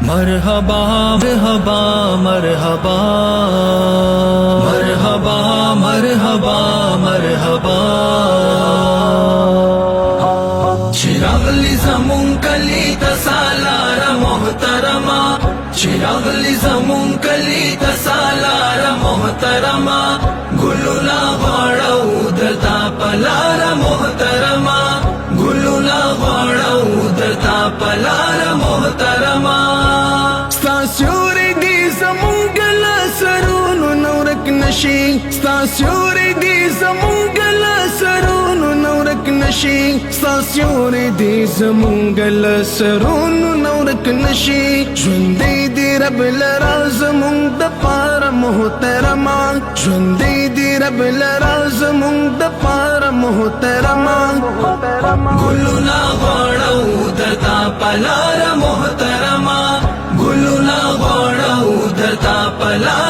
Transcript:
मरहबा मरहबा मरहबा मरहबा मरहबा मरहबा चिरागली जमून कली तसालार मोहतरमा चिरागली जमून कली तसालार मोहतरमा गुलुला वाड़ा उदरता पलार मोहतरमा गुलुला वाड़ा उदरता पलार मोहतरमा स्तास्योरे दी जमूंगल सरून नौरक नशी स्तास्योरे दी जमूंगल सरून नौरक नशी स्तास्योरे दी जमूंगल सरून नौरक नशी ژوندې دی رب لرا زمونږ د پاره محترمه ژوندې دی رب لرا زمونږ د پاره محترمه ګلونه غواړو درته پلاره محترمه ګلونه غواړو درته پلاره